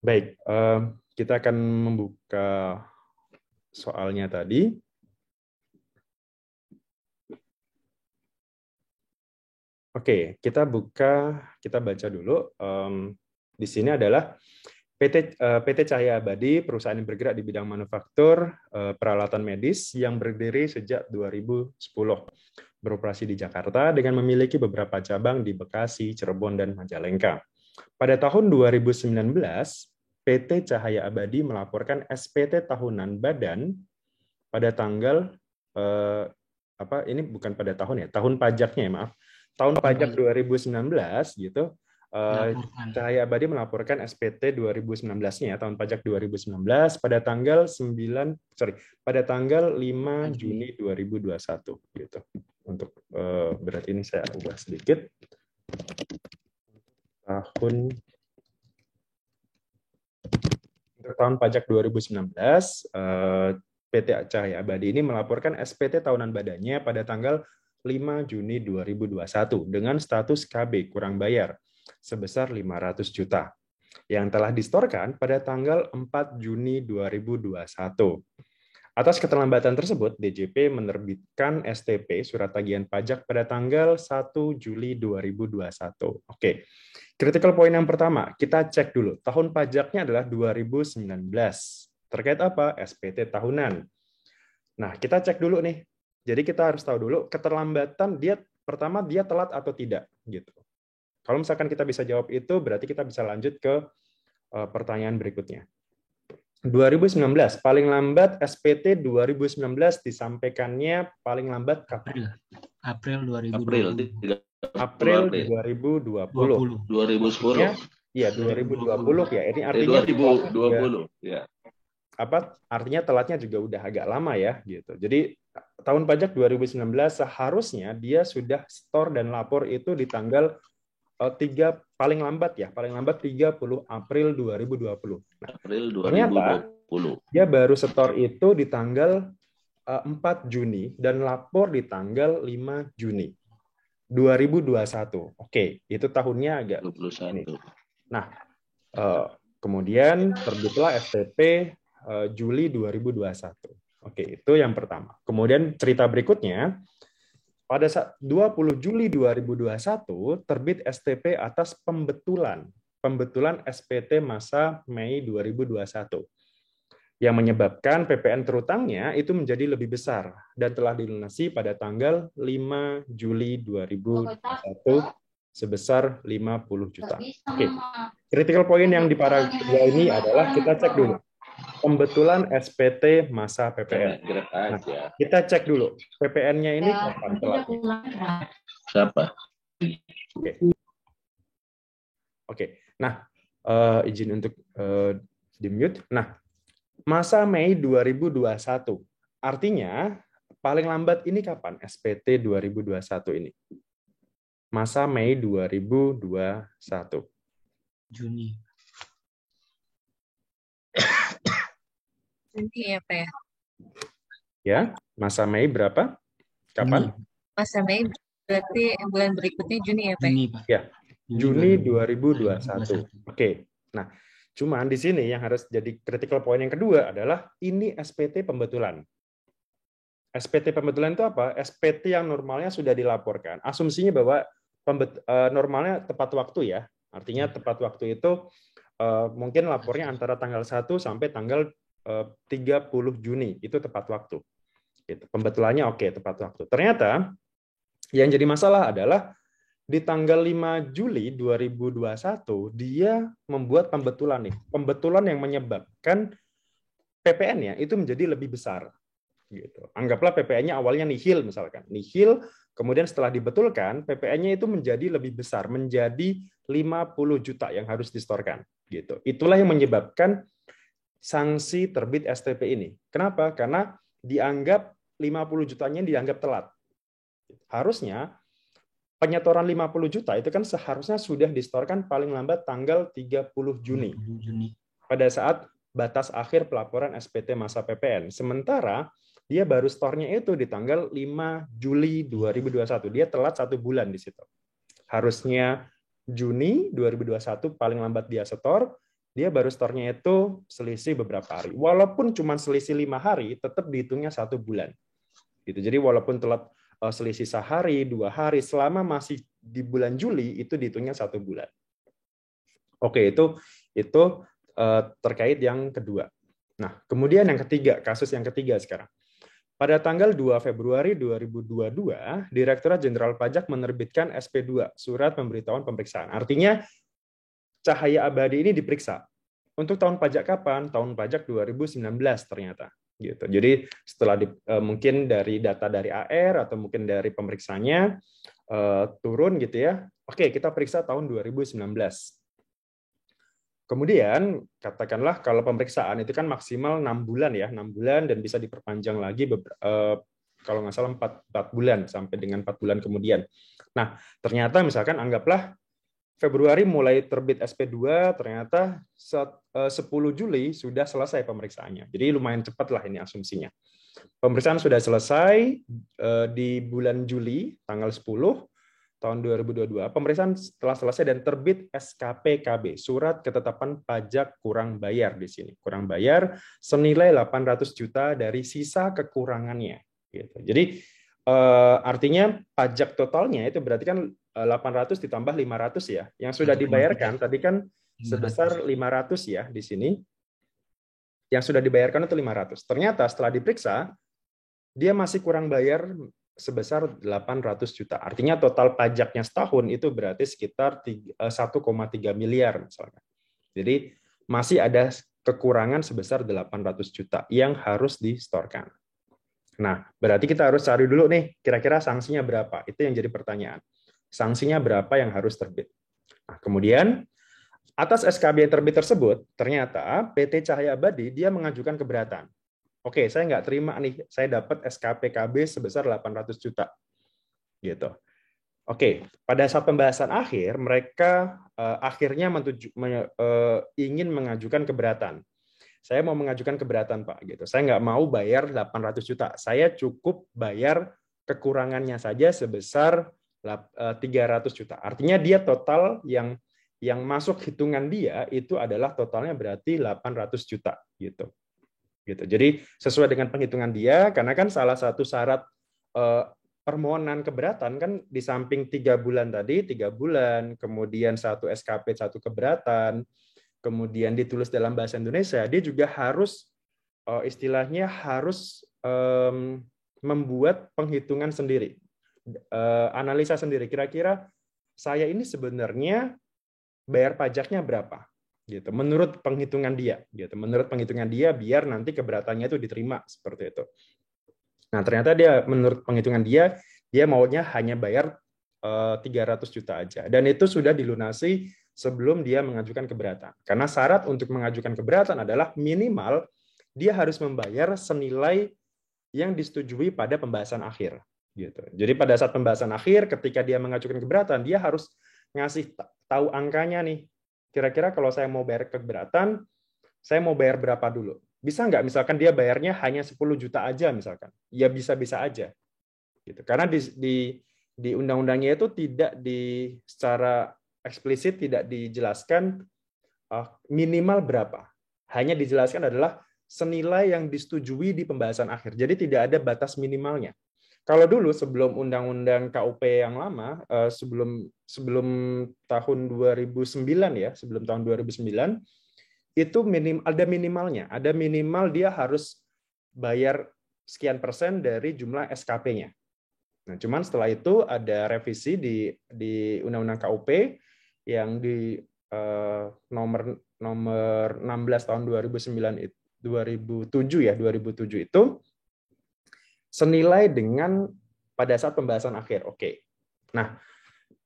Baik, kita akan membuka soalnya tadi. Oke, kita baca dulu. Di sini adalah PT Cahya Abadi, perusahaan yang bergerak di bidang manufaktur peralatan medis yang berdiri sejak 2010, beroperasi di Jakarta dengan memiliki beberapa cabang di Bekasi, Cirebon, dan Majalengka. Pada tahun 2019, PT Cahya Abadi melaporkan SPT tahunan badan pada tanggal ini bukan pada tahun ya, tahun pajaknya ya, maaf. Tahun pajak 2019 gitu. Cahya Abadi melaporkan SPT 2019-nya, tahun pajak 2019 pada tanggal 5 Juni 2021 gitu. Untuk berarti ini saya ubah sedikit. Untuk tahun pajak 2019, PT Cahya Abadi ini melaporkan SPT tahunan badannya pada tanggal 5 Juni 2021 dengan status KB kurang bayar sebesar 500 juta yang telah distorkan pada tanggal 4 Juni 2021. Atas keterlambatan tersebut, DJP menerbitkan STP surat tagihan pajak pada tanggal 1 Juli 2021. Oke. Critical point yang pertama, kita cek dulu. Tahun pajaknya adalah 2019. Terkait apa? SPT tahunan. Nah, kita cek dulu nih. Jadi kita harus tahu dulu keterlambatan pertama dia telat atau tidak gitu. Kalau misalkan kita bisa jawab itu, berarti kita bisa lanjut ke pertanyaan berikutnya. 2019 paling lambat SPT 2019 disampaikannya paling lambat kapan? April 2020. April 2020. 2010. Iya, 2020 ya. Ini artinya 2020 ya. Artinya telatnya juga udah agak lama ya gitu. Jadi tahun pajak 2019 seharusnya dia sudah store dan lapor itu di tanggal paling lambat 30 April 2020. Nah, April 2020. ternyata dia baru store itu di tanggal 4 Juni dan lapor di tanggal 5 Juni 2021. Oke, itu tahunnya agak 21. ini. Nah, kemudian terbitlah STP Juli 2021. Oke, itu yang pertama. Kemudian cerita berikutnya, pada 20 Juli 2021 terbit STP atas pembetulan SPT masa Mei 2021 yang menyebabkan PPN terutangnya itu menjadi lebih besar dan telah dilunasi pada tanggal 5 Juli 2021 sebesar 50 juta. Oke. Critical point yang di paragraf ini adalah kita cek dulu pembetulan SPT masa PPN. Nah, kita cek dulu PPN-nya ini kapan telatnya? Siapa? Oke. Nah, izin untuk di-mute. Nah, masa Mei 2021. Artinya paling lambat ini kapan? SPT 2021 ini. Masa Mei 2021. Juni. Juni ya, Pak ya? Ya, masa Mei berapa? Kapan? Masa Mei berarti bulan berikutnya Juni ya, Pak? Juni, Pak. Ya, Juni 2021. Oke. Nah, cuman di sini yang harus jadi critical point yang kedua adalah ini SPT pembetulan. SPT pembetulan itu apa? SPT yang normalnya sudah dilaporkan. Asumsinya bahwa normalnya tepat waktu ya. Artinya tepat waktu itu mungkin lapornya antara tanggal 1 sampai tanggal 30 Juni. Itu tepat waktu. Gitu. Pembetulannya oke, tepat waktu. Ternyata yang jadi masalah adalah di tanggal 5 Juli 2021 dia membuat pembetulan nih. Pembetulan yang menyebabkan PPN-nya itu menjadi lebih besar. Gitu. Anggaplah PPN-nya awalnya nihil misalkan. Nihil, kemudian setelah dibetulkan, PPN-nya itu menjadi lebih besar, menjadi 50 juta yang harus distorkan. Gitu. Itulah yang menyebabkan sanksi terbit STP ini. Kenapa? Karena dianggap 50 jutanya dianggap telat. Harusnya penyetoran 50 juta itu kan seharusnya sudah distorkan paling lambat tanggal 30 Juni. Pada saat batas akhir pelaporan SPT masa PPN. Sementara dia baru store-nya itu di tanggal 5 Juli 2021. Dia telat 1 bulan di situ. Harusnya Juni 2021 paling lambat dia setor, dia baru store-nya itu selisih beberapa hari. Walaupun cuma selisih 5 hari, tetap dihitungnya 1 bulan. Gitu. Jadi walaupun telat selisih sehari, 2 hari, selama masih di bulan Juli, itu dihitungnya 1 bulan. Oke, itu terkait yang kedua. Nah, kemudian yang ketiga, kasus yang ketiga sekarang. Pada tanggal 2 Februari 2022, Direktorat Jenderal Pajak menerbitkan SP2, Surat Pemberitahuan Pemeriksaan. Artinya, Cahaya Abadi ini diperiksa. Untuk tahun pajak kapan? Tahun pajak 2019 ternyata. Gitu. Jadi setelah mungkin dari data dari AR atau mungkin dari pemeriksaannya turun gitu ya. Oke, kita periksa tahun 2019. Kemudian katakanlah kalau pemeriksaan itu kan maksimal 6 bulan ya, 6 bulan dan bisa diperpanjang lagi kalau nggak salah 4 bulan sampai dengan 4 bulan kemudian. Nah, ternyata misalkan anggaplah Februari mulai terbit SP2, ternyata 10 Juli sudah selesai pemeriksaannya. Jadi lumayan cepat lah ini asumsinya. Pemeriksaan sudah selesai di bulan Juli, tanggal 10 tahun 2022. Pemeriksaan telah selesai dan terbit SKPKB, Surat Ketetapan Pajak Kurang Bayar di sini. Kurang bayar senilai 800 juta dari sisa kekurangannya. Gitu. Jadi artinya pajak totalnya itu berarti kan 800 ditambah 500 ya. Yang sudah dibayarkan tadi kan sebesar 500 ya di sini. Yang sudah dibayarkan itu 500. Ternyata setelah diperiksa dia masih kurang bayar sebesar 800 juta. Artinya total pajaknya setahun itu berarti sekitar 1,3 miliar misalkan. Jadi masih ada kekurangan sebesar 800 juta yang harus distorkan. Nah, berarti kita harus cari dulu nih, kira-kira sanksinya berapa? Itu yang jadi pertanyaan. Sanksinya berapa yang harus terbit? Nah, kemudian, atas SKB yang terbit tersebut, ternyata PT Cahaya Abadi dia mengajukan keberatan. Oke, saya nggak terima nih, saya dapat SKPKB sebesar 800 juta. Gitu. Oke, pada saat pembahasan akhir, mereka akhirnya ingin mengajukan keberatan. Saya mau mengajukan keberatan, Pak. Gitu. Saya nggak mau bayar 800 juta. Saya cukup bayar kekurangannya saja sebesar 300 juta. Artinya dia total yang masuk hitungan dia itu adalah totalnya berarti 800 juta. Gitu. Jadi sesuai dengan penghitungan dia, karena kan salah satu syarat permohonan keberatan kan di samping 3 bulan tadi, 3 bulan, kemudian 1 SKP, 1 keberatan, kemudian ditulis dalam bahasa Indonesia, dia juga harus istilahnya harus membuat penghitungan sendiri, analisa sendiri. Kira-kira saya ini sebenarnya bayar pajaknya berapa? Gitu. Menurut penghitungan dia, gitu. Menurut penghitungan dia, biar nanti keberatannya itu diterima seperti itu. Nah, ternyata dia menurut penghitungan dia maunya hanya bayar 300 juta aja. Dan itu sudah dilunasi sebelum dia mengajukan keberatan. Karena syarat untuk mengajukan keberatan adalah minimal dia harus membayar senilai yang disetujui pada pembahasan akhir. Gitu. Jadi pada saat pembahasan akhir, ketika dia mengajukan keberatan, dia harus ngasih tahu angkanya nih. Kira-kira kalau saya mau bayar keberatan, saya mau bayar berapa dulu? Bisa nggak misalkan dia bayarnya hanya 10 juta aja misalkan? Ya bisa-bisa aja. Gitu. Karena di undang-undangnya itu tidak secara eksplisit tidak dijelaskan minimal berapa. Hanya dijelaskan adalah senilai yang disetujui di pembahasan akhir. Jadi tidak ada batas minimalnya. Kalau dulu sebelum undang-undang KUP yang lama, sebelum tahun 2009 ya, sebelum tahun 2009 itu ada minimalnya. Ada minimal dia harus bayar sekian persen dari jumlah SKP-nya. Nah, cuman setelah itu ada revisi di Undang-Undang KUP yang di nomor 16 tahun 2007 itu senilai dengan pada saat pembahasan akhir. Oke. Nah,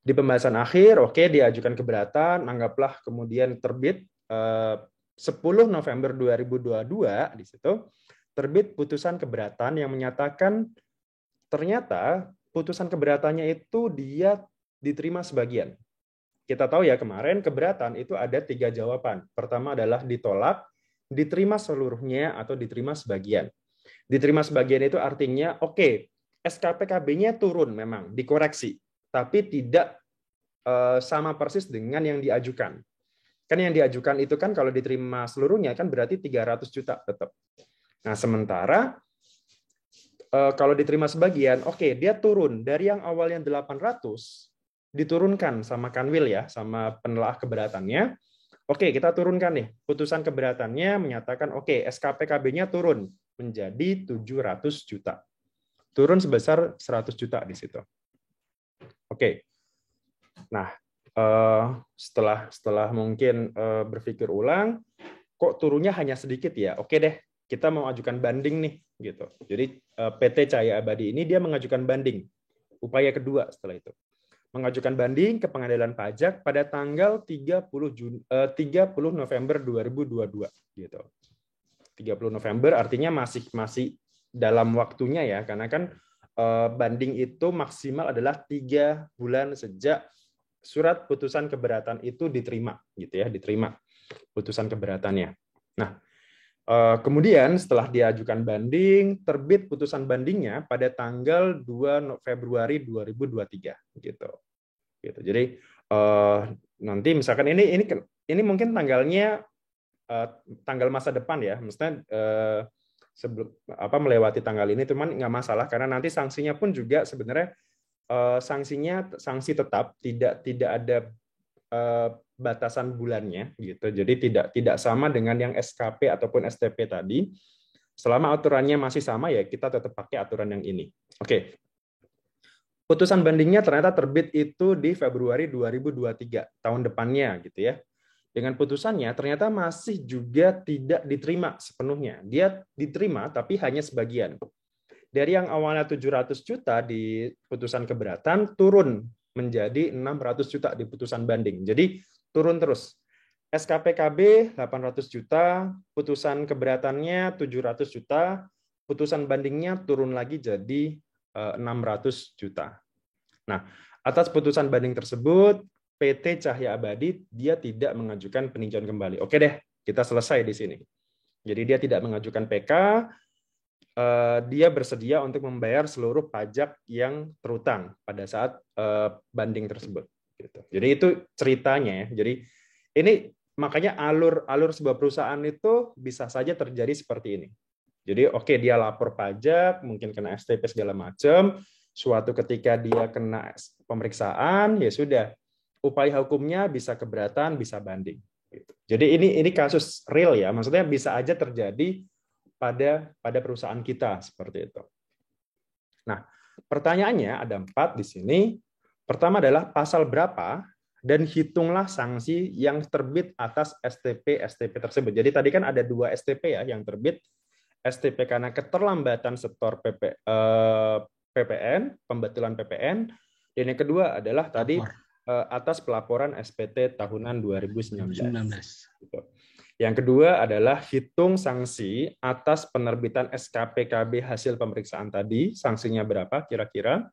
di pembahasan akhir, diajukan keberatan, anggaplah kemudian terbit 10 November 2022 di situ terbit putusan keberatan yang menyatakan ternyata putusan keberatannya itu dia diterima sebagian. Kita tahu ya kemarin keberatan itu ada 3 jawaban. Pertama adalah ditolak, diterima seluruhnya atau diterima sebagian. Diterima sebagian itu artinya SKPKB-nya turun memang, dikoreksi, tapi tidak sama persis dengan yang diajukan. Kan yang diajukan itu kan kalau diterima seluruhnya kan berarti 300 juta tetap. Nah, sementara kalau diterima sebagian, oke, dia turun dari yang awalnya 800 diturunkan sama Kanwil ya, sama penelaah keberatannya. Oke, kita turunkan nih. Putusan keberatannya menyatakan oke, SKPKB-nya turun menjadi 700 juta. Turun sebesar 100 juta di situ. Oke. Nah, setelah mungkin berpikir ulang, kok turunnya hanya sedikit ya? Oke deh, kita mau ajukan banding nih gitu. Jadi PT Cahaya Abadi ini dia mengajukan banding. Upaya kedua setelah itu. Mengajukan banding ke Pengadilan Pajak pada tanggal 30 November 2022 gitu. 30 November artinya masih dalam waktunya ya, karena kan banding itu maksimal adalah 3 bulan sejak surat putusan keberatan itu diterima gitu ya, diterima putusan keberatannya. Nah, kemudian setelah diajukan banding, terbit putusan bandingnya pada tanggal 2 Februari 2023 gitu. Jadi nanti misalkan ini mungkin tanggalnya tanggal masa depan ya, maksudnya sebelum melewati tanggal ini, cuman nggak masalah karena nanti sanksinya pun juga sebenarnya sanksi tetap, tidak ada batasan bulannya gitu. Jadi tidak sama dengan yang SKP ataupun STP tadi. Selama aturannya masih sama ya kita tetap pakai aturan yang ini. Oke. Putusan bandingnya ternyata terbit itu di Februari 2023, tahun depannya gitu ya. Dengan putusannya ternyata masih juga tidak diterima sepenuhnya. Dia diterima tapi hanya sebagian. Dari yang awalnya 700 juta di putusan keberatan turun menjadi 600 juta di putusan banding. Jadi turun terus. SKPKB 800 juta, putusan keberatannya 700 juta, putusan bandingnya turun lagi jadi 600 juta. Nah, atas putusan banding tersebut, PT Cahaya Abadi dia tidak mengajukan peninjauan kembali. Oke deh, kita selesai di sini. Jadi dia tidak mengajukan PK, dia bersedia untuk membayar seluruh pajak yang terutang pada saat banding tersebut. Jadi itu ceritanya ya. Jadi ini makanya alur sebuah perusahaan itu bisa saja terjadi seperti ini. Jadi oke, dia lapor pajak, mungkin kena STP segala macam. Suatu ketika dia kena pemeriksaan, ya sudah, upaya hukumnya bisa keberatan, bisa banding. Jadi ini kasus real ya, maksudnya bisa aja terjadi pada perusahaan kita seperti itu. Nah, pertanyaannya ada 4 di sini. Pertama adalah pasal berapa dan hitunglah sanksi yang terbit atas STP tersebut. Jadi tadi kan ada 2 STP ya yang terbit. STP karena keterlambatan setor PPN, pembetulan PPN, dan yang kedua adalah tadi atas pelaporan SPT tahunan 2019. Yang kedua adalah hitung sanksi atas penerbitan SKPKB hasil pemeriksaan tadi, sanksinya berapa kira-kira.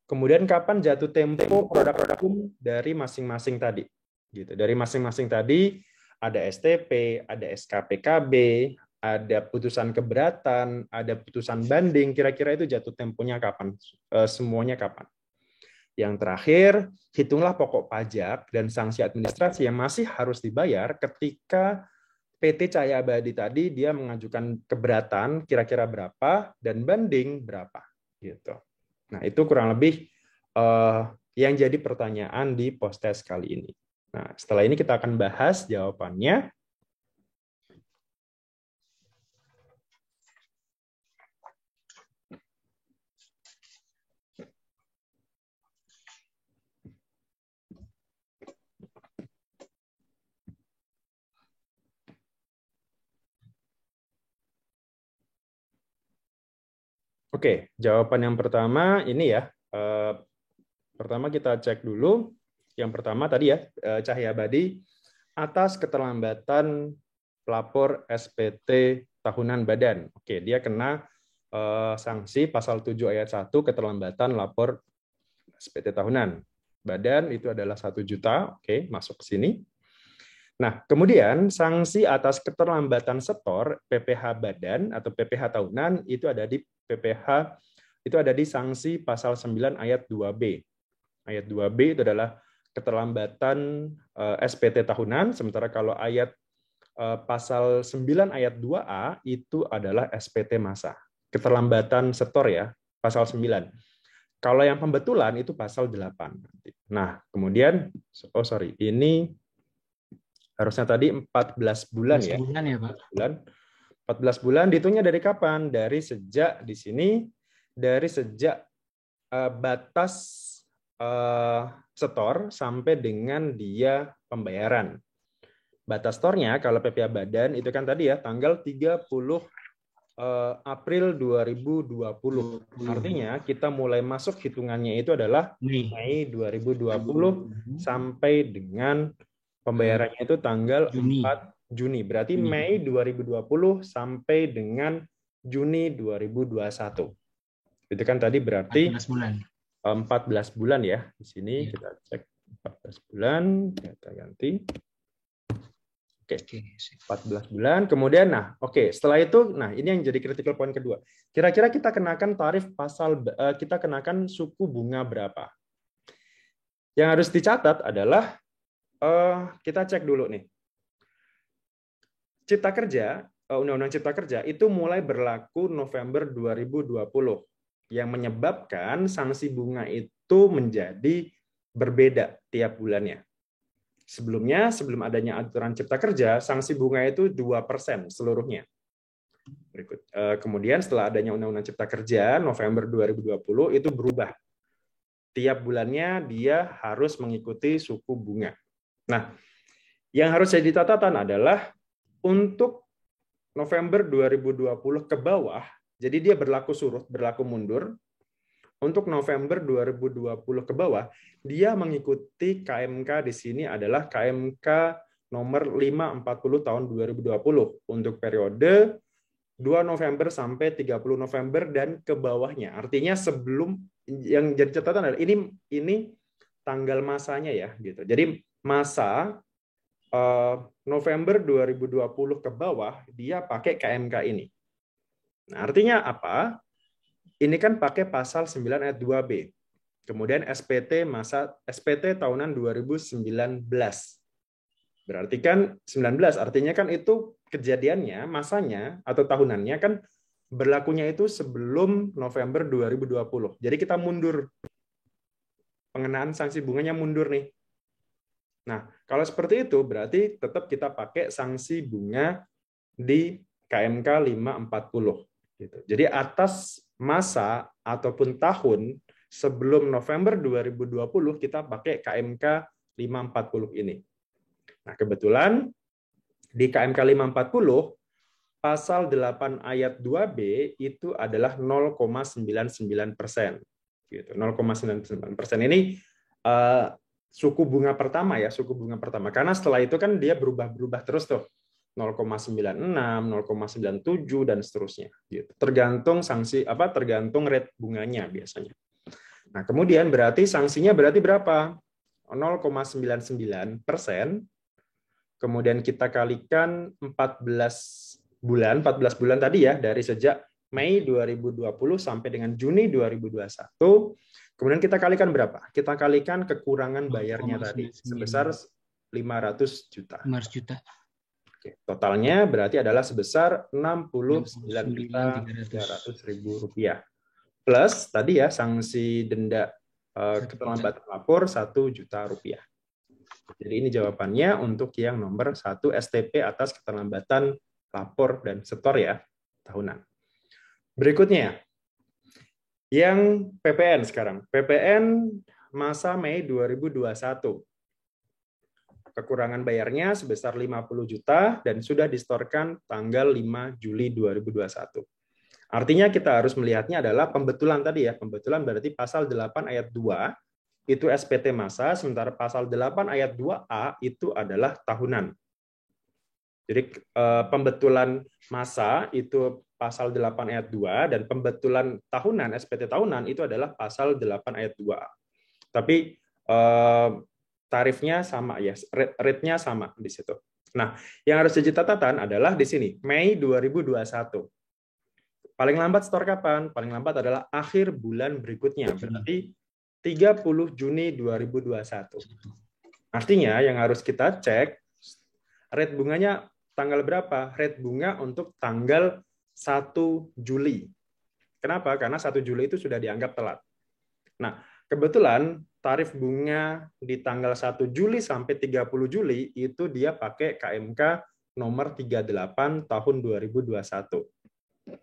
Kemudian kapan jatuh tempo produk hukum dari masing-masing tadi. Gitu. Dari masing-masing tadi ada STP, ada SKPKB, ada putusan keberatan, ada putusan banding, kira-kira itu jatuh temponya kapan? Semuanya kapan? Yang terakhir, hitunglah pokok pajak dan sanksi administrasi yang masih harus dibayar ketika PT Cahaya Abadi tadi dia mengajukan keberatan kira-kira berapa dan banding berapa gitu. Nah, itu kurang lebih yang jadi pertanyaan di post-test kali ini. Nah, setelah ini kita akan bahas jawabannya. Oke, jawaban yang pertama ini ya. Pertama kita cek dulu. Yang pertama tadi ya, Cahaya Abadi atas keterlambatan pelapor SPT tahunan badan. Oke, dia kena sanksi pasal 7 ayat 1 keterlambatan lapor SPT tahunan. Badan itu adalah 1 juta. Oke, masuk ke sini. Nah, kemudian sanksi atas keterlambatan setor PPh badan atau PPh tahunan itu ada di PPh itu ada di sanksi pasal 9 ayat 2B. Ayat 2B itu adalah keterlambatan SPT tahunan, sementara kalau ayat pasal 9 ayat 2A itu adalah SPT masa. Keterlambatan setor ya, pasal 9. Kalau yang pembetulan itu pasal 8. Nah, kemudian ini harusnya tadi 14 bulan ya. 14 bulan ya, Pak. 14 bulan dihitungnya dari kapan? Dari sejak di sini, dari sejak batas setor sampai dengan dia pembayaran. Batas setornya kalau PPh Badan itu kan tadi ya tanggal 30 April 2020. Artinya kita mulai masuk hitungannya itu adalah Mei 2020 sampai dengan pembayarannya itu tanggal 4 Juni. Berarti Mei 2020 sampai dengan Juni 2021. Itu kan tadi berarti 14 bulan. 14 bulan ya. Di sini kita cek 14 bulan, kita ganti. Oke. 14 bulan. Kemudian setelah itu ini yang jadi critical point kedua. Kira-kira kita kenakan tarif kita kenakan suku bunga berapa? Yang harus dicatat adalah kita cek dulu nih. Cipta Kerja, Undang-Undang Cipta Kerja itu mulai berlaku November 2020 yang menyebabkan sanksi bunga itu menjadi berbeda tiap bulannya. Sebelumnya, sebelum adanya aturan Cipta Kerja, sanksi bunga itu 2% seluruhnya. Kemudian setelah adanya Undang-Undang Cipta Kerja November 2020 itu berubah. Tiap bulannya dia harus mengikuti suku bunga. Nah, yang harus jadi catatan adalah untuk November 2020 ke bawah, jadi dia berlaku surut, berlaku mundur. Untuk November 2020 ke bawah, dia mengikuti KMK di sini adalah KMK nomor 540 tahun 2020 untuk periode 2 November sampai 30 November dan ke bawahnya. Artinya sebelum, yang jadi catatan adalah ini tanggal masanya ya gitu. Jadi masa November 2020 ke bawah dia pakai KMK ini. Nah, artinya apa? Ini kan pakai pasal 9 ayat 2B. Kemudian SPT tahunan 2019. Berarti kan 19 artinya kan itu kejadiannya, masanya atau tahunannya kan berlakunya itu sebelum November 2020. Jadi kita mundur. Pengenaan sanksi bunganya mundur nih. Nah, kalau seperti itu berarti tetap kita pakai sanksi bunga di KMK 540 gitu. Jadi atas masa ataupun tahun sebelum November 2020 kita pakai KMK 540 ini. Nah, kebetulan di KMK 540 pasal 8 ayat 2B itu adalah 0,99%. Gitu. 0,99% ini suku bunga pertama ya, suku bunga pertama. Karena setelah itu kan dia berubah-berubah terus tuh. 0,96, 0,97 dan seterusnya gitu. Tergantung tergantung rate bunganya biasanya. Nah, kemudian berarti sanksinya berarti berapa? 0,99%. Kemudian kita kalikan 14 bulan tadi ya, dari sejak Mei 2020 sampai dengan Juni 2021. Kemudian kita kalikan berapa? Kita kalikan kekurangan bayarnya tadi sebesar 500 juta. 500 juta. Oke, totalnya berarti adalah sebesar 69.300.000 rupiah. Plus tadi ya sanksi denda keterlambatan lapor 1 juta rupiah. Jadi ini jawabannya untuk yang nomor 1 STP atas keterlambatan lapor dan setor ya tahunan. Berikutnya yang PPN sekarang. PPN masa Mei 2021. Kekurangan bayarnya sebesar 50 juta dan sudah distorkan tanggal 5 Juli 2021. Artinya kita harus melihatnya adalah pembetulan tadi ya. Pembetulan berarti pasal 8 ayat 2 itu SPT masa, sementara pasal 8 ayat 2A itu adalah tahunan. Jadi pembetulan masa itu pasal 8 ayat 2 dan pembetulan tahunan SPT tahunan itu adalah pasal 8 ayat 2A. Tapi tarifnya sama ya, rate-nya sama di situ. Nah, yang harus jadi catatan adalah di sini Mei 2021. Paling lambat setor kapan? Paling lambat adalah akhir bulan berikutnya. Berarti 30 Juni 2021. Artinya yang harus kita cek rate bunganya tanggal berapa? Rate bunga untuk tanggal 1 Juli. Kenapa? Karena 1 Juli itu sudah dianggap telat. Nah, kebetulan tarif bunga di tanggal 1 Juli sampai 30 Juli itu dia pakai KMK nomor 38 tahun 2021.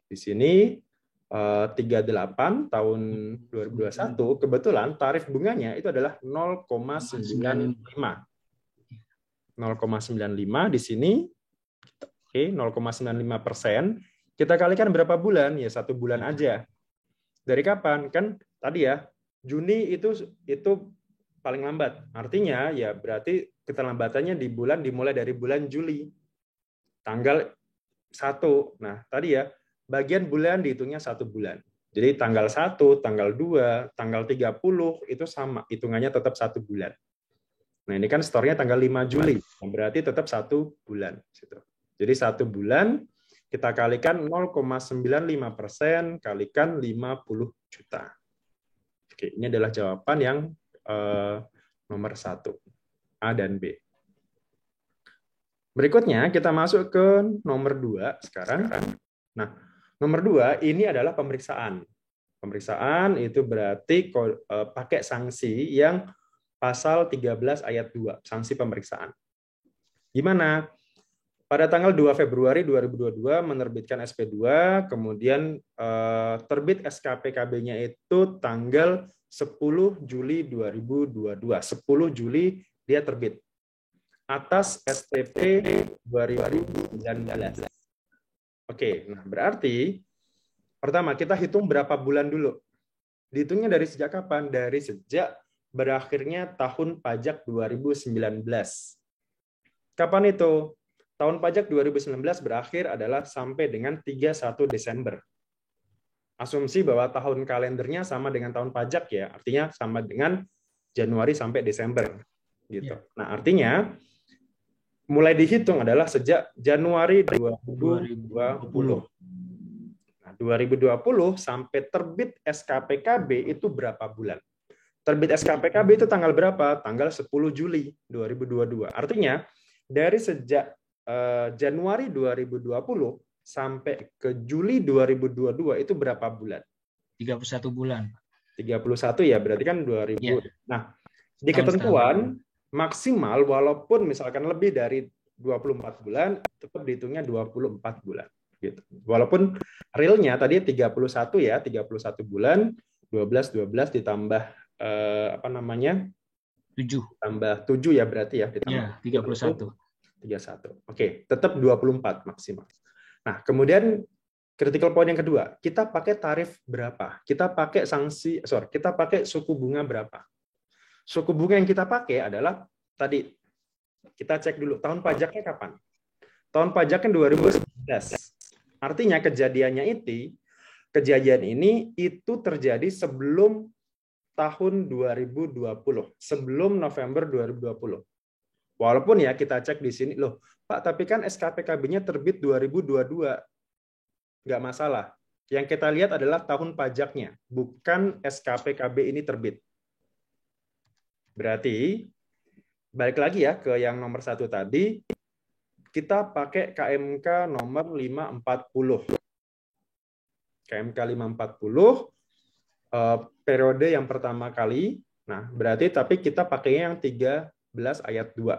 Di sini 38 tahun 2021 kebetulan tarif bunganya itu adalah 0,95. 0,95 di sini. Oke, 0,95%. Kita kalikan berapa bulan? Ya 1 bulan aja. Dari kapan? Kan tadi ya, Juni itu paling lambat. Artinya ya berarti keterlambatannya dimulai dari bulan Juli. Tanggal 1. Nah, tadi ya, bagian bulan dihitungnya 1 bulan. Jadi tanggal 1, tanggal 2, tanggal 30 itu sama, hitungannya tetap 1 bulan. Nah, ini kan store-nya tanggal 5 Juli. Berarti tetap 1 bulan. Jadi 1 bulan kita kalikan 0,95% kalikan 50 juta. Oke, ini adalah jawaban yang nomor 1, A dan B. Berikutnya kita masuk ke nomor 2 sekarang. Nah, nomor 2 ini adalah pemeriksaan. Pemeriksaan itu berarti pakai sanksi yang pasal 13 ayat 2, sanksi pemeriksaan. Gimana? Pada tanggal 2 Februari 2022 menerbitkan SP2, kemudian terbit SKPKB-nya itu tanggal 10 Juli 2022. 10 Juli dia terbit. Atas STP 2019. Oke, nah berarti pertama kita hitung berapa bulan dulu. Dihitungnya dari sejak kapan? Dari sejak berakhirnya tahun pajak 2019. Kapan itu? Tahun pajak 2019 berakhir adalah sampai dengan 31 Desember. Asumsi bahwa tahun kalendernya sama dengan tahun pajak ya, artinya sama dengan Januari sampai Desember. Gitu. Ya. Nah, artinya mulai dihitung adalah sejak Januari 2020. Nah, 2020 sampai terbit SKPKB itu berapa bulan? Terbit SKPKB itu tanggal berapa? Tanggal 10 Juli 2022. Artinya dari sejak Januari 2020 sampai ke Juli 2022 itu berapa bulan? 31 bulan. 31 ya, berarti kan 2000. Ya. Nah, di ketentuan maksimal walaupun misalkan lebih dari 24 bulan tetap dihitungnya 24 bulan gitu. Walaupun realnya tadi 31 ya, 31 bulan, 12 ditambah 7 tambah 7 ya berarti ya ditambah 31. Oke, tetap 24 maksimal. Nah, kemudian critical point yang kedua, kita pakai tarif berapa? Kita pakai kita pakai suku bunga berapa? Suku bunga yang kita pakai adalah tadi kita cek dulu tahun pajaknya kapan? Tahun pajaknya 2019. Artinya kejadian ini itu terjadi sebelum tahun 2020, sebelum November 2020. Walaupun ya kita cek di sini loh, Pak, tapi kan SKPKB-nya terbit 2022. Nggak masalah. Yang kita lihat adalah tahun pajaknya, bukan SKPKB ini terbit. Berarti, balik lagi ya ke yang nomor 1 tadi, kita pakai KMK nomor 540. KMK 540, periode yang pertama kali, nah berarti tapi kita pakainya yang 13 ayat 2.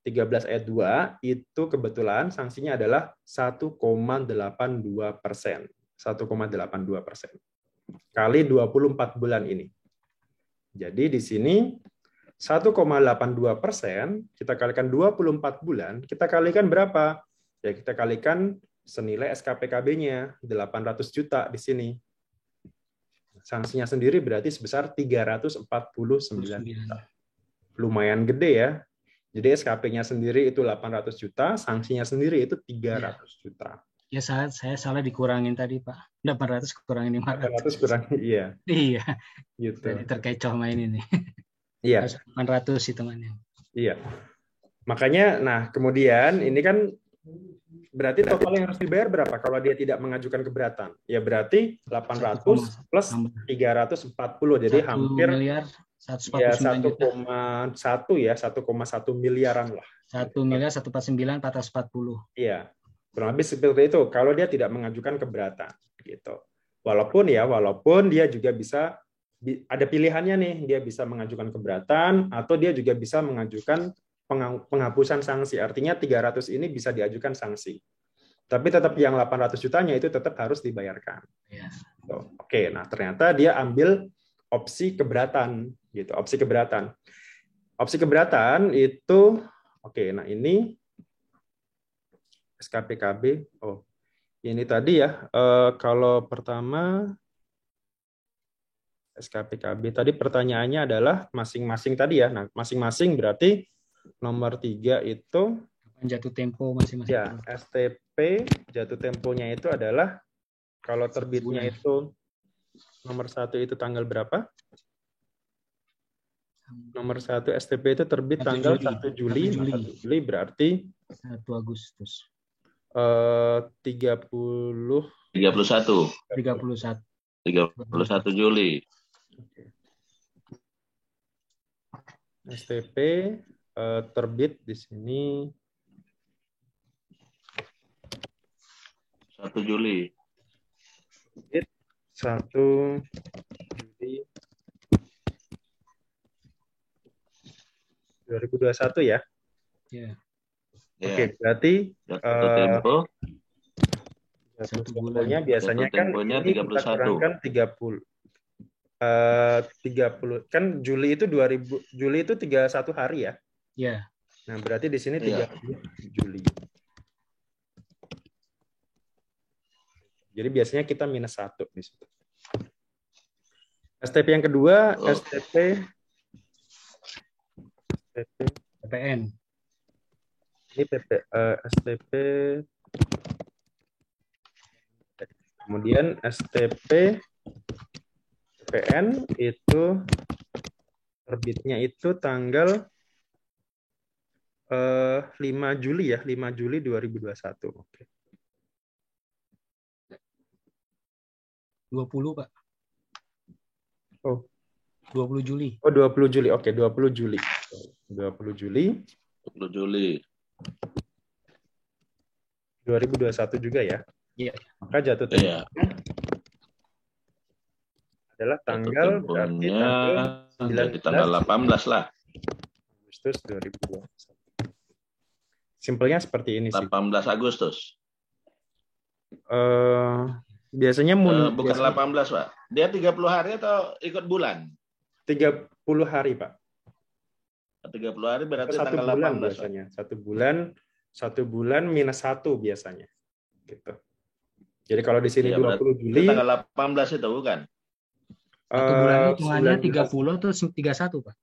13 ayat 2 itu kebetulan sanksinya adalah 1,82%. 1,82% kali 24 bulan ini. Jadi di sini 1,82% kita kalikan 24 bulan, kita kalikan berapa? Ya kita kalikan senilai SKPKB-nya 800 juta di sini. Sanksinya sendiri berarti sebesar 349 juta. Lumayan gede ya. Jadi SKP-nya sendiri itu 800 juta, sanksinya sendiri itu 300 juta. Ya saya salah dikurangin tadi, Pak. 800 kurangin 500. 800 kurangin, iya. Iya. Gitu. Jadi terkecoh main ini. Iya. 800 hitungannya. Iya. Makanya, nah kemudian ini kan berarti total yang harus dibayar berapa kalau dia tidak mengajukan keberatan? Ya berarti 800 plus 340, jadi hampir miliar ya 1,1 ya 1,1 miliaran lah. 1 miliar 149 440. Iya, kurang lebih seperti itu kalau dia tidak mengajukan keberatan gitu. Walaupun dia juga bisa ada pilihannya nih, dia bisa mengajukan keberatan atau dia juga bisa mengajukan penghapusan sanksi. Artinya 300 ini bisa diajukan sanksi. Tapi tetap yang 800 jutanya itu tetap harus dibayarkan. Ya. Oke, nah ternyata dia ambil opsi keberatan gitu, opsi keberatan. Opsi keberatan itu nah ini SKPKB. Oh, ini tadi ya. Kalau pertama SKPKB tadi pertanyaannya adalah masing-masing tadi ya. Nah, masing-masing berarti nomor 3 itu jatuh tempo masing-masing. ya, STP jatuh temponya itu adalah kalau terbitnya itu nomor 1 itu tanggal berapa? Nomor 1 STP itu terbit tanggal 1 Juli. 1 Juli berarti 1 Agustus. 31 Juli. STP terbit di sini 1 Juli. 1 Juli 2021 ya. Ya. Oke, berarti jatuh tempo jatuh temponya biasanya kan ini 31. kita kurangkan 30. 30 kan Juli itu 31 hari ya. Ya. Nah, berarti di sini 30 Juli. Jadi biasanya kita minus 1 di situ. STP yang kedua, STP PPN. Ini STP. Kemudian STP PPN itu terbitnya itu tanggal 5 Juli ya, 5 Juli 2021. Oke. 20, Pak. Oh. 20 Juli. Oh, 20 Juli. Oke, 20 Juli. 20 Juli. 20 Juli. 2021 juga ya. Iya. Maka jatuh temponya adalah tanggal berarti tanggal 18 lah. Agustus 2021. Simpelnya seperti ini sih. 18 Agustus. Biasanya bukan 18, Pak. Dia 30 hari atau ikut bulan? 30 hari, Pak. 30 hari berarti 1 tanggal bulan 18 biasanya. 1 bulan minus 1 biasanya. Gitu. Jadi kalau di sini 20 Juli tanggal 18 itu bukan? 1 bulannya hitungannya 30 atau 31, Pak?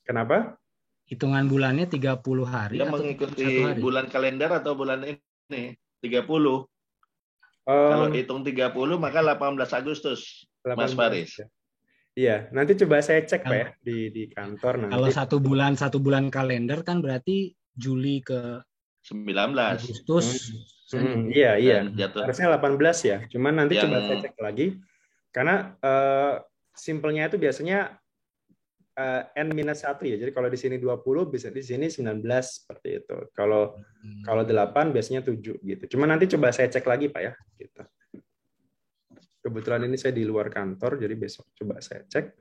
Kenapa? Hitungan bulannya 30 hari. Dia atau mengikuti hari? bulan kalender atau bulan ini? 30. Kalau hitung 30 maka 18 Agustus, 18, Mas Faris. Ya. Iya, nanti coba saya cek Pak ya di kantor nanti. Kalau 1 bulan kalender kan berarti Juli ke 19 Agustus. Iya. Harusnya 18 ya. Cuman nanti coba saya cek lagi. Karena simpelnya itu biasanya N-1 ya. Jadi kalau di sini 20, bisa di sini 19 seperti itu. Kalau 8 biasanya 7 gitu. Cuma nanti coba saya cek lagi Pak ya, gitu. Kebetulan ini saya di luar kantor, jadi besok coba saya cek.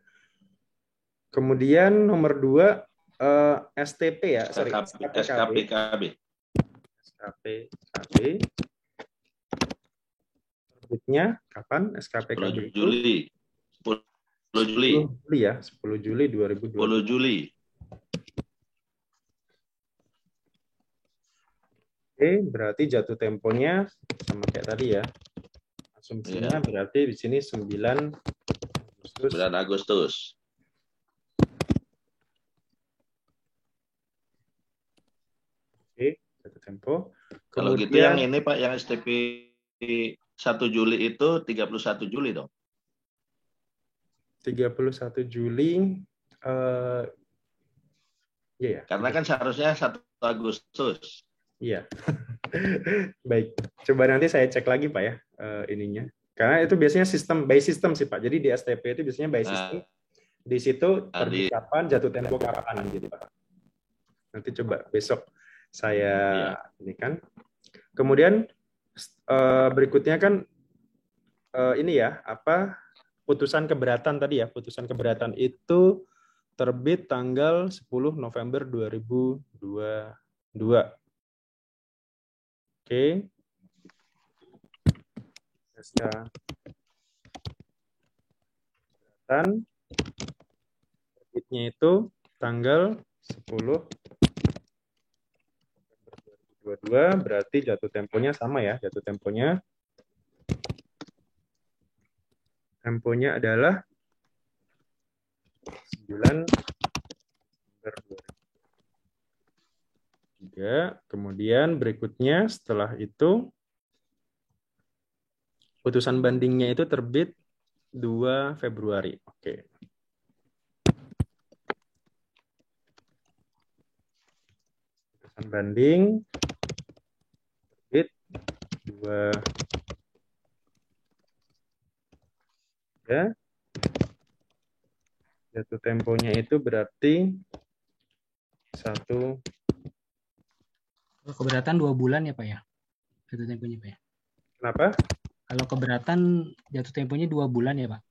Kemudian nomor 2 STP ya, SKPKB. Terbitnya kapan SKPKB? 10 Juli. 10 Juli. 10 Juli ya, 10 Juli 2020. 10 Juli. Oke, berarti jatuh temponya sama kayak tadi ya. Asumsinya berarti di sini 9 Agustus. Oke, jatuh tempo. Kalau gitu yang ini Pak, yang STP 1 Juli itu 31 Juli dong. 31 Juli Karena kan seharusnya 1 Agustus. Iya. Baik, coba nanti saya cek lagi Pak ya ininya. Karena itu biasanya sistem by system sih Pak. Jadi di STP itu biasanya by system. Di situ terbit kapan, jatuh tempo kapan gitu Pak. Nanti coba besok saya ini kan. Kemudian berikutnya kan ini ya, apa putusan keberatan tadi ya. Putusan keberatan itu terbit tanggal 10 November 2022. Oke. SK keberatan terbitnya itu tanggal 10 2022, berarti jatuh temponya sama ya. Jatuh temponya adalah 9 November 2023. Kemudian berikutnya setelah itu putusan bandingnya itu terbit 2 Februari. Oke. Putusan banding terbit 2 ya. Jatuh temponya itu berarti 1. Kalau keberatan 2 bulan ya Pak ya? Jatuh temponya Pak ya? Kenapa? Kalau keberatan jatuh temponya 2 bulan ya Pak?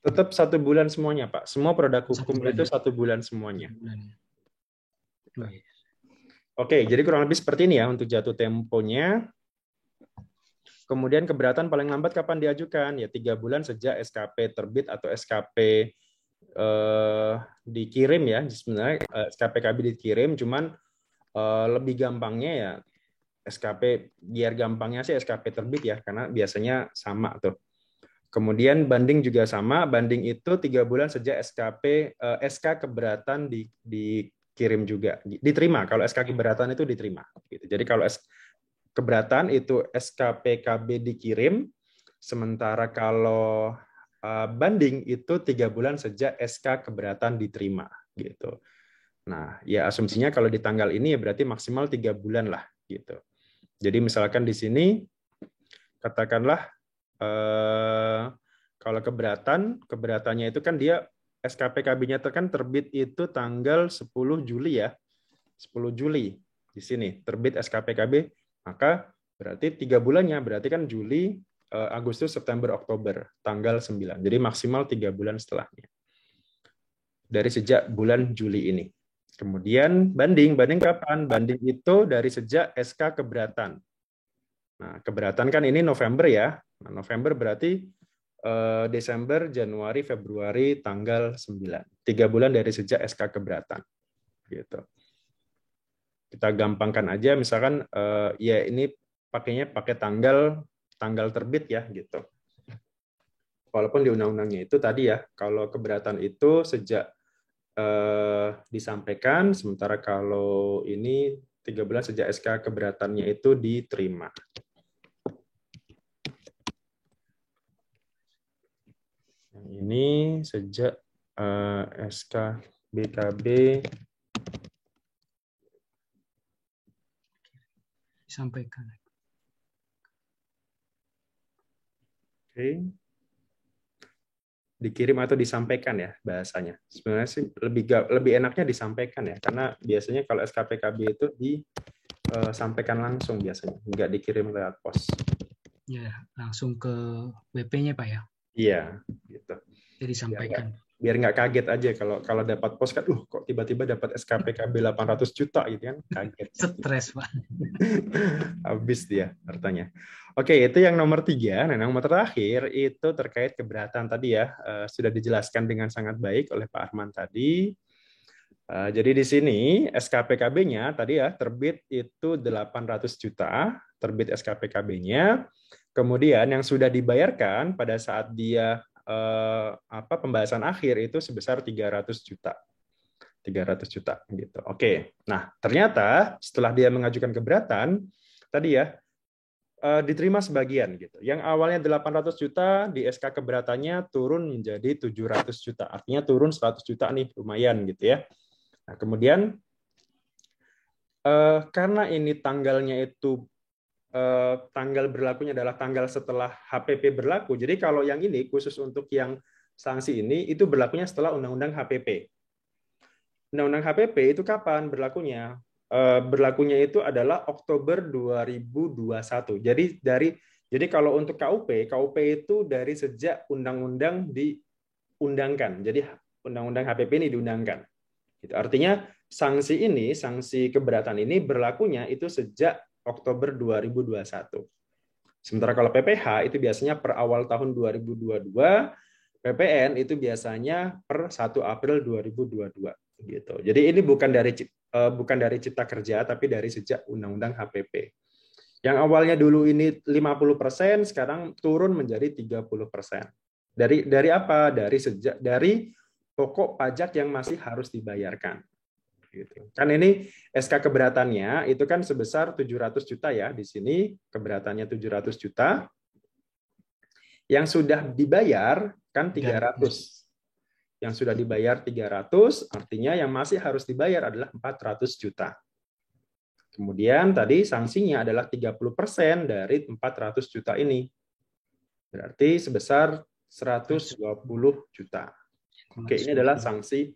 Tetap 1 bulan semuanya Pak. Semua produk hukum itu 1 bulan semuanya. 1 bulan. Oh, yes. Oke, jadi kurang lebih seperti ini ya untuk jatuh temponya. Kemudian keberatan paling lambat kapan diajukan? Ya 3 bulan sejak SKP terbit atau SKP dikirim ya. Sebenarnya SKP KB dikirim, cuman lebih gampangnya ya SKP, biar gampangnya sih SKP terbit ya, karena biasanya sama tuh. Kemudian banding juga sama, banding itu 3 bulan sejak SK keberatan dikirim juga, diterima. Kalau SK keberatan itu diterima. Gitu. Jadi kalau keberatan itu SKP KB dikirim, sementara kalau banding itu 3 bulan sejak SK keberatan diterima. Gitu. Nah, ya asumsinya kalau di tanggal ini ya berarti maksimal 3 bulan lah. Gitu. Jadi misalkan di sini katakanlah kalau keberatannya itu kan dia SKP KB-nya kan terbit itu tanggal 10 Juli ya. 10 Juli di sini terbit SKP KB, maka berarti 3 bulannya berarti kan Juli, Agustus, September, Oktober, tanggal 9. Jadi maksimal 3 bulan setelahnya. Dari sejak bulan Juli ini. Kemudian banding kapan? Banding itu dari sejak SK keberatan. Nah, keberatan kan ini November ya. Nah, November berarti Desember, Januari, Februari, tanggal 9. 3 bulan dari sejak SK keberatan. Gitu. Kita gampangkan aja, misalkan ya ini pakai tanggal terbit ya gitu. Walaupun di undang-undangnya itu tadi ya, kalau keberatan itu sejak disampaikan, sementara kalau ini 3 bulan sejak SK keberatannya itu diterima. Yang ini sejak SK BKB disampaikan. Oke. Dikirim atau disampaikan ya bahasanya. Sebenarnya sih lebih enaknya disampaikan ya, karena biasanya kalau SKPKB itu disampaikan langsung biasanya, nggak dikirim lewat pos. Ya, langsung ke WP-nya Pak ya? Iya, gitu. Jadi disampaikan. Biar nggak kaget aja kalau dapat pos kan, kok tiba-tiba dapat SKPKB 800 juta gitu kan, kaget. Stres Pak. Habis dia hartanya. Oke, itu yang nomor 3. Nah, nomor terakhir itu terkait keberatan tadi ya, sudah dijelaskan dengan sangat baik oleh Pak Arman tadi. Jadi di sini SKPKB-nya tadi ya terbit itu 800 juta, terbit SKPKB-nya. Kemudian yang sudah dibayarkan pada saat dia pembahasan akhir itu sebesar 300 juta. 300 juta gitu. Oke. Nah, ternyata setelah dia mengajukan keberatan tadi ya diterima sebagian gitu. Yang awalnya 800 juta di SK keberatannya turun menjadi 700 juta. Artinya turun 100 juta nih, lumayan gitu ya. Nah, kemudian karena ini tanggalnya itu tanggal berlakunya adalah tanggal setelah HPP berlaku. Jadi kalau yang ini khusus untuk yang sanksi ini itu berlakunya setelah Undang-Undang HPP. Undang-Undang HPP itu kapan berlakunya? Berlakunya itu adalah Oktober 2021. Jadi kalau untuk KUP itu dari sejak undang-undang diundangkan. Jadi undang-undang HPP ini diundangkan. Gitu. Artinya sanksi keberatan ini berlakunya itu sejak Oktober 2021. Sementara kalau PPH itu biasanya per awal tahun 2022, PPN itu biasanya per 1 April 2022. Gitu. Jadi ini bukan dari Cipta Kerja, tapi dari sejak Undang-Undang HPP. Yang awalnya dulu ini 50%, sekarang turun menjadi 30%. Dari apa? Dari pokok pajak yang masih harus dibayarkan. Gitu. Kan ini SK keberatannya itu kan sebesar 700 juta ya. Di sini keberatannya 700 juta. Yang sudah dibayar kan 300. Yang sudah dibayar 300, artinya yang masih harus dibayar adalah 400 juta. Kemudian tadi sanksinya adalah 30% dari 400 juta ini. Berarti sebesar 120 juta. Oke, ini adalah sanksi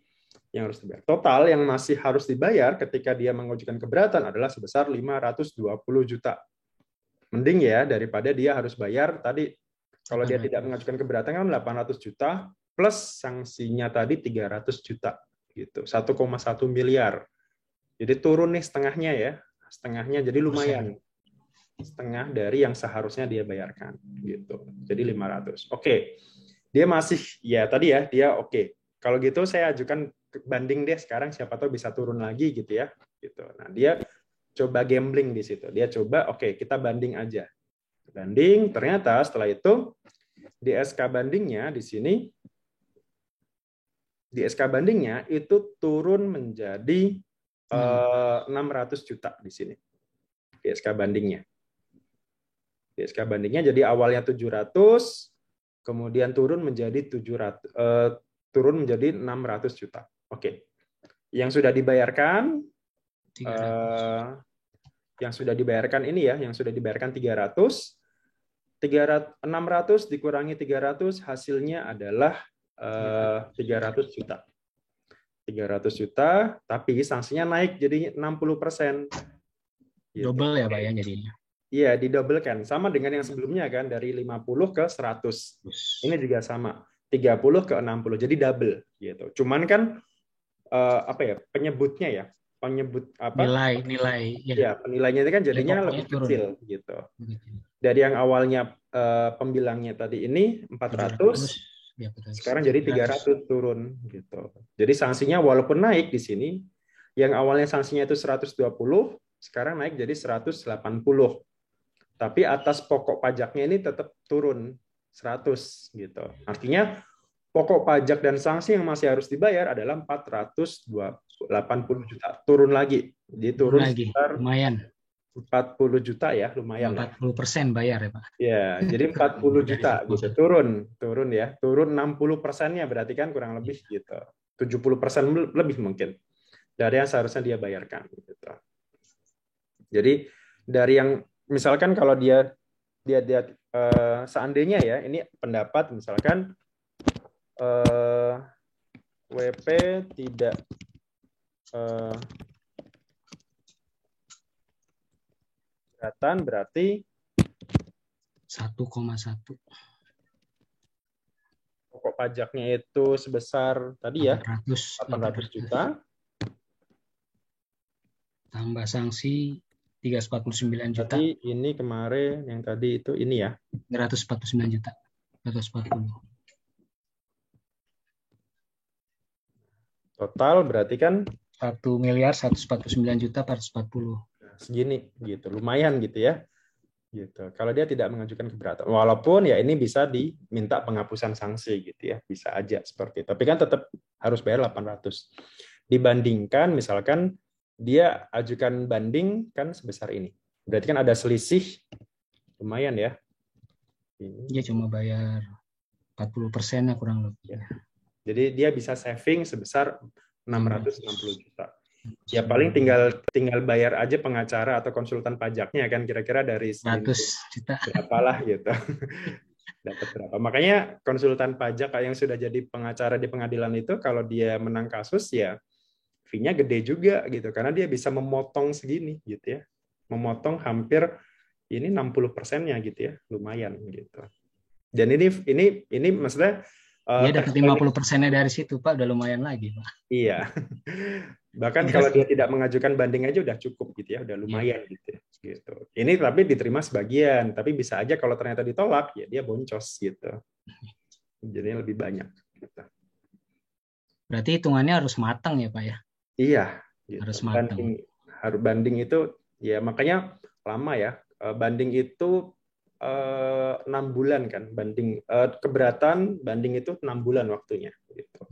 yang harus dibayar. Total yang masih harus dibayar ketika dia mengajukan keberatan adalah sebesar 520 juta. Mending ya daripada dia harus bayar tadi, kalau dia tidak mengajukan keberatan kan 800 juta, plus sanksinya tadi 300 juta gitu. 1,1 miliar. Jadi turun nih setengahnya ya. Setengahnya jadi lumayan. Setengah dari yang seharusnya dia bayarkan gitu. Jadi 500. Oke. Dia masih ya tadi ya, dia oke. Kalau gitu saya ajukan banding deh sekarang, siapa tahu bisa turun lagi gitu ya. Gitu. Nah, dia coba gambling di situ. Dia coba oke, kita banding aja. Banding, ternyata setelah itu di SK bandingnya di sini itu turun menjadi 600 juta di sini. Di SK bandingnya. Di SK bandingnya jadi awalnya 700, kemudian turun menjadi 600 juta. Oke. Yang sudah dibayarkan 300. Yang sudah dibayarkan 600 dikurangi 300 hasilnya adalah 300 juta. 300 juta, tapi sanksinya naik jadi 60%. Gitu. Double ya Pak ya jadinya. Iya, didobelkan. Sama dengan yang sebelumnya kan, dari 50 ke 100. Ini juga sama. 30 ke 60. Jadi double gitu. Cuman kan penyebutnya ya. Nilai ya. Penilainya itu kan jadinya lebih kecil gitu. Dari yang awalnya pembilangnya tadi ini 400 sekarang jadi 300 turun gitu. Jadi sanksinya walaupun naik di sini, yang awalnya sanksinya itu 120, sekarang naik jadi 180. Tapi atas pokok pajaknya ini tetap turun 100 gitu. Artinya pokok pajak dan sanksi yang masih harus dibayar adalah 480 juta. Turun lagi. Jadi turun sekitar lumayan. 40 juta ya, lumayan. 40% bayar ya Pak. Ya, jadi 40 juta gitu. Turun ya. Turun 60%-nya berarti kan kurang lebih gitu. 70% lebih mungkin dari yang seharusnya dia bayarkan gitu. Jadi dari yang misalkan kalau dia seandainya ya, ini pendapat misalkan WP tidak berarti 1,1. Pokok pajaknya itu sebesar tadi ya 800 juta. Tambah sanksi 349 juta. Tadi ini kemarin yang tadi itu ini ya. 349 juta. 340. Total berarti kan 1.149.440. Segini gitu, lumayan gitu ya. Gitu. Kalau dia tidak mengajukan keberatan, walaupun ya ini bisa diminta penghapusan sanksi gitu ya, bisa aja seperti itu. Tapi kan tetap harus bayar 800. Dibandingkan misalkan dia ajukan banding kan sebesar ini. Berarti kan ada selisih lumayan ya. Dia cuma bayar 40% kurang lebih. Ya. Jadi dia bisa saving sebesar 660 juta. Ya paling tinggal bayar aja pengacara atau konsultan pajaknya kan kira-kira dari 100 juta. berapalah gitu. Dapat berapa. Makanya konsultan pajak yang sudah jadi pengacara di pengadilan itu kalau dia menang kasus ya fee-nya gede juga gitu karena dia bisa memotong segini gitu ya. Memotong hampir ini 60%-nya gitu ya. Lumayan gitu. Dan ini maksudnya dia dapat 50%-nya dari situ, Pak, udah lumayan lagi, Pak. Iya. Bahkan kalau dia tidak mengajukan banding aja udah cukup gitu ya, udah lumayan gitu. Ini tapi diterima sebagian, tapi bisa aja kalau ternyata ditolak ya dia boncos gitu. Jadi lebih banyak. Gitu. Berarti hitungannya harus matang ya Pak ya? Iya. Gitu. Harus matang. Banding itu ya makanya lama ya. Banding itu 6 bulan kan. Banding keberatan banding itu 6 bulan waktunya. Gitu.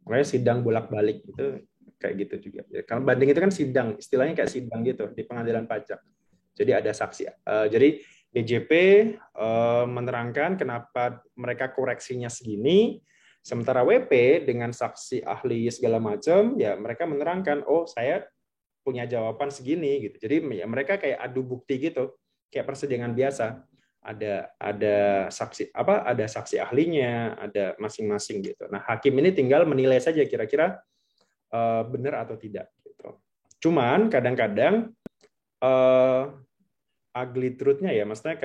Makanya sidang bolak-balik itu kayak gitu juga. Kalau banding itu kan sidang, istilahnya kayak sidang gitu di pengadilan pajak. Jadi ada saksi. Jadi DJP menerangkan kenapa mereka koreksinya segini, sementara WP dengan saksi ahli segala macam, ya mereka menerangkan, oh saya punya jawaban segini gitu. Jadi ya mereka kayak adu bukti gitu, kayak persidangan biasa. Ada saksi ahlinya, ada masing-masing gitu. Nah hakim ini tinggal menilai saja kira-kira benar atau tidak. Gitu. Cuman kadang-kadang ugly truth-nya ya, maksudnya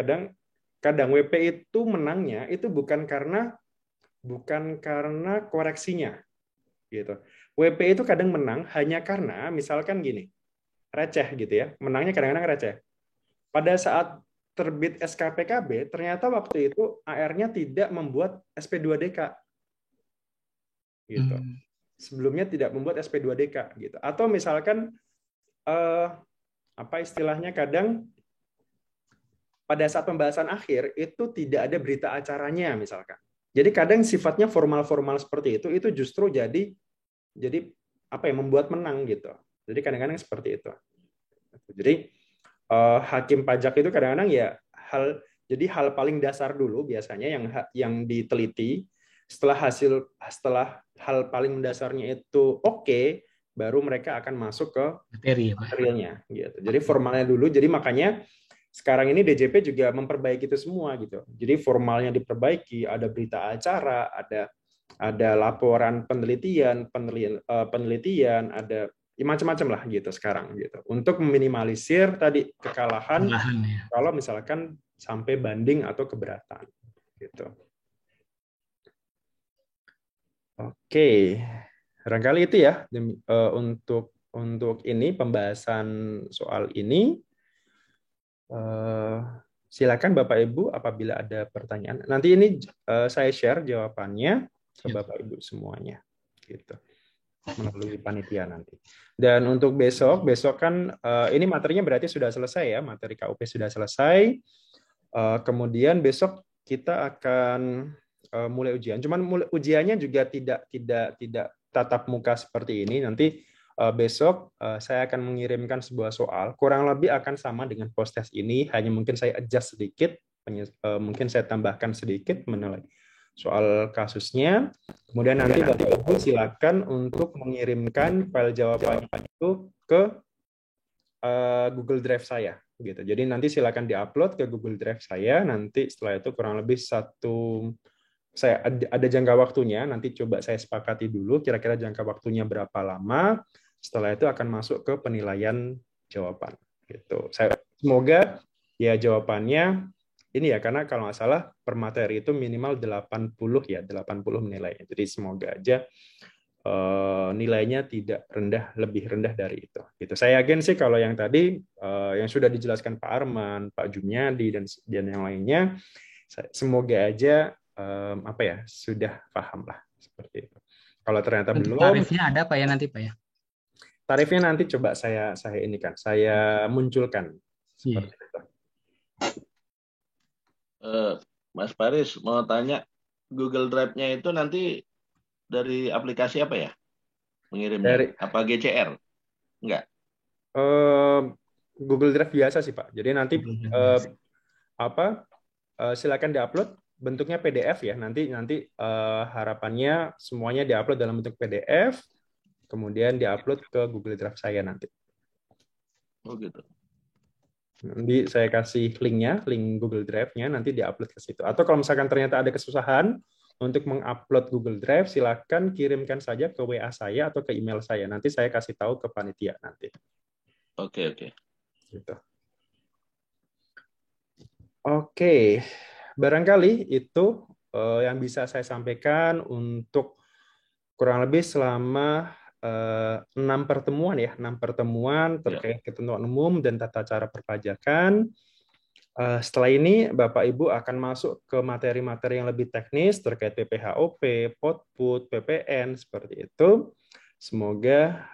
kadang WP itu menangnya itu bukan karena koreksinya, gitu. WP itu kadang menang hanya karena misalkan gini, receh gitu ya, menangnya kadang-kadang receh. Pada saat terbit SKPKB, ternyata waktu itu AR-nya tidak membuat SP2DK, gitu. Sebelumnya tidak membuat SP2DK gitu. Atau misalkan apa istilahnya kadang pada saat pembahasan akhir itu tidak ada berita acaranya misalkan. Jadi kadang sifatnya formal-formal seperti itu justru jadi apa ya membuat menang gitu. Jadi kadang-kadang seperti itu. Jadi hakim pajak itu kadang-kadang ya hal paling dasar dulu biasanya yang diteliti. Setelah hal paling mendasarnya itu oke, baru mereka akan masuk ke materialnya gitu. Jadi formalnya dulu. Jadi makanya sekarang ini DJP juga memperbaiki itu semua gitu. Jadi formalnya diperbaiki, ada berita acara, ada laporan penelitian, ada ya macam-macam lah gitu sekarang gitu. Untuk meminimalisir tadi kekalahan ya. Kalau misalkan sampai banding atau keberatan gitu. Oke. Barangkali itu ya untuk ini pembahasan soal ini. Silakan Bapak Ibu apabila ada pertanyaan. Nanti ini saya share jawabannya ke Bapak Ibu semuanya, gitu, melalui panitia nanti. Dan untuk besok kan ini materinya berarti sudah selesai ya, materi KUP sudah selesai. Kemudian besok kita akan mulai ujian. Cuman ujiannya juga tidak tatap muka seperti ini. Nanti besok saya akan mengirimkan sebuah soal, kurang lebih akan sama dengan post test ini, hanya mungkin saya adjust sedikit, mungkin saya tambahkan sedikit menilai soal kasusnya. Kemudian nanti Bapak Ibu silakan untuk mengirimkan file jawabannya itu ke Google Drive saya, gitu. Jadi nanti silakan diupload ke Google Drive saya. Nanti setelah itu kurang lebih saya ada jangka waktunya. Nanti coba saya sepakati dulu kira-kira jangka waktunya berapa lama. Setelah itu akan masuk ke penilaian jawaban. Gitu. Semoga ya jawabannya ini ya, karena kalau nggak salah per materi itu minimal 80 nilainya. Jadi semoga aja nilainya tidak lebih rendah dari itu. Gitu. Saya yakin sih kalau yang tadi yang sudah dijelaskan Pak Arman, Pak Jumyadi dan yang lainnya, semoga aja sudah paham lah seperti itu. Kalau ternyata belum. Tarifnya ada Pak ya nanti Pak ya? Tarifnya nanti coba saya munculkan seperti itu. Mas Paris mau tanya, Google Drive-nya itu nanti dari aplikasi apa ya mengirimnya? Apa GCR? Enggak. Google Drive biasa sih Pak. Jadi nanti silakan diupload bentuknya PDF ya. Nanti harapannya semuanya diupload dalam bentuk PDF. kemudian diupload ke Google Drive saya nanti. Oh gitu. Nanti saya kasih linknya, link Google Drive-nya, nanti diupload ke situ. Atau kalau misalkan ternyata ada kesusahan untuk mengupload Google Drive, silakan kirimkan saja ke WA saya atau ke email saya. Nanti saya kasih tahu ke panitia nanti. Oke. Gitu. Oke, barangkali itu yang bisa saya sampaikan untuk kurang lebih selama 6 pertemuan ya, 6 pertemuan terkait ketentuan umum dan tata cara perpajakan. Setelah ini Bapak Ibu akan masuk ke materi-materi yang lebih teknis terkait PPHOP, POTPUT, PPN seperti itu. Semoga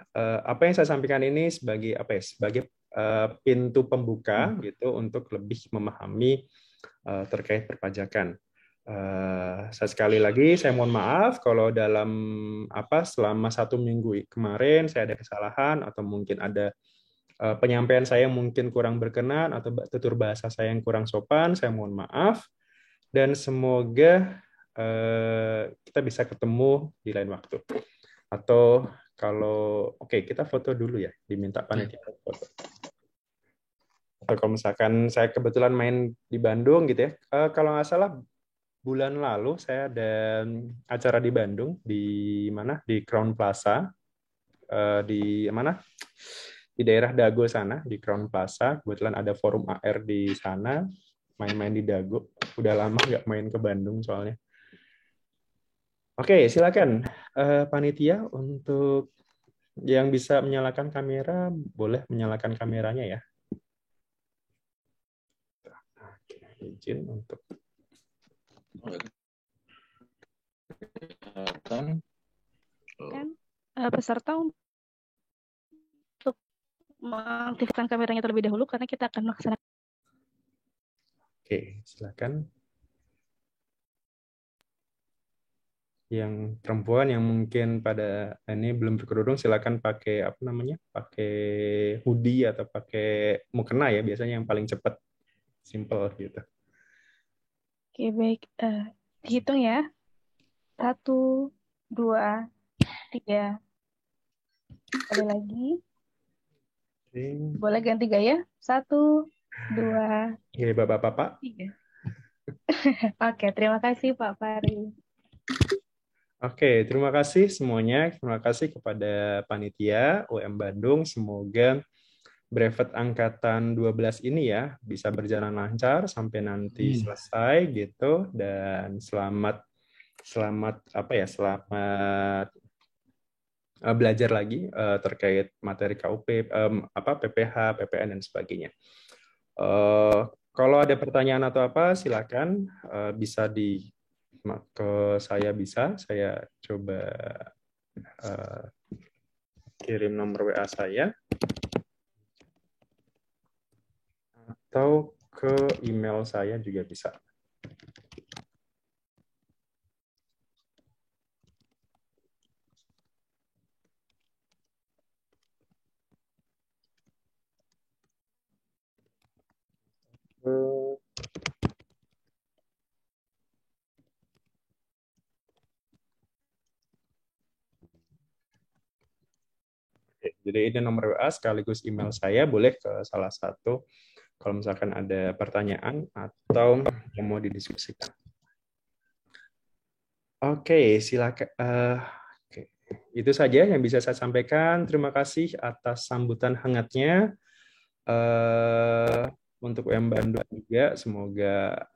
apa yang saya sampaikan ini sebagai sebagai pintu pembuka gitu untuk lebih memahami terkait perpajakan. Sekali lagi saya mohon maaf kalau dalam selama 1 minggu kemarin saya ada kesalahan atau mungkin ada penyampaian saya mungkin kurang berkenan atau tutur bahasa saya yang kurang sopan, saya mohon maaf dan semoga kita bisa ketemu di lain waktu. Atau kalau kita foto dulu ya, diminta panitia foto. Atau kalau misalkan saya kebetulan main di Bandung gitu ya, kalau nggak salah bulan lalu saya ada acara di Bandung di mana di Crown Plaza di mana di daerah Dago sana di Crown Plaza, kebetulan ada forum AR di sana, main-main di Dago. Udah lama nggak main ke Bandung soalnya. Oke, silakan panitia untuk yang bisa menyalakan kamera boleh menyalakan kameranya ya. Izin untuk kan peserta untuk mengaktifkan kameranya terlebih dahulu karena kita akan melaksanakan. Oke, silakan. Yang perempuan yang mungkin pada ini belum berkerudung silakan pakai pakai hoodie atau pakai mukena ya, biasanya yang paling cepat, simple gitu. Oke, baik. Dihitung ya. 1, 2, 3. Ada lagi. Boleh ganti gaya. 1, 2. Oke, Bapak-bapak. 3. Oke, terima kasih Pak Fari. Oke, terima kasih semuanya. Terima kasih kepada panitia UM Bandung. Semoga brevet angkatan 12 ini ya bisa berjalan lancar sampai nanti selesai gitu, dan selamat belajar lagi terkait materi KUP, PPH, PPN dan sebagainya. Kalau ada pertanyaan atau apa silakan bisa ke saya, saya coba kirim nomor WA saya atau ke email saya juga bisa. Jadi ini nomor WA sekaligus email saya, boleh ke salah satu kalau misalkan ada pertanyaan atau yang mau didiskusikan. Oke, silakan. Itu saja yang bisa saya sampaikan. Terima kasih atas sambutan hangatnya untuk UM Bandung juga. Semoga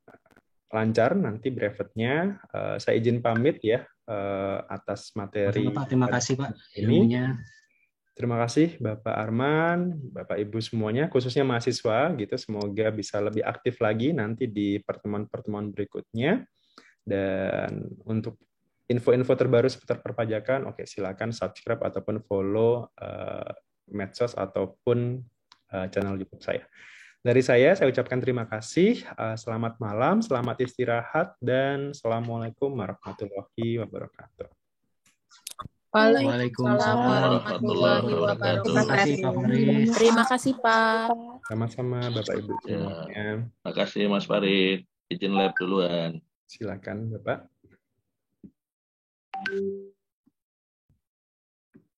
lancar nanti brevetnya. Saya izin pamit ya atas materi. Terima kasih Pak ilmunya. Terima kasih Bapak Arman, Bapak Ibu semuanya, khususnya mahasiswa gitu. Semoga bisa lebih aktif lagi nanti di pertemuan-pertemuan berikutnya. Dan untuk info-info terbaru seputar perpajakan, silakan subscribe ataupun follow medsos ataupun channel YouTube saya. Dari saya ucapkan terima kasih. Selamat malam, selamat istirahat, dan Assalamualaikum warahmatullahi wabarakatuh. Waalaikumsalam warahmatullahi wabarakatuh. Terima kasih Pak Farid. Terima kasih Pak. Sama-sama Bapak Ibu semuanya. Terima kasih Mas Farid. Izin lab duluan. Silakan Bapak.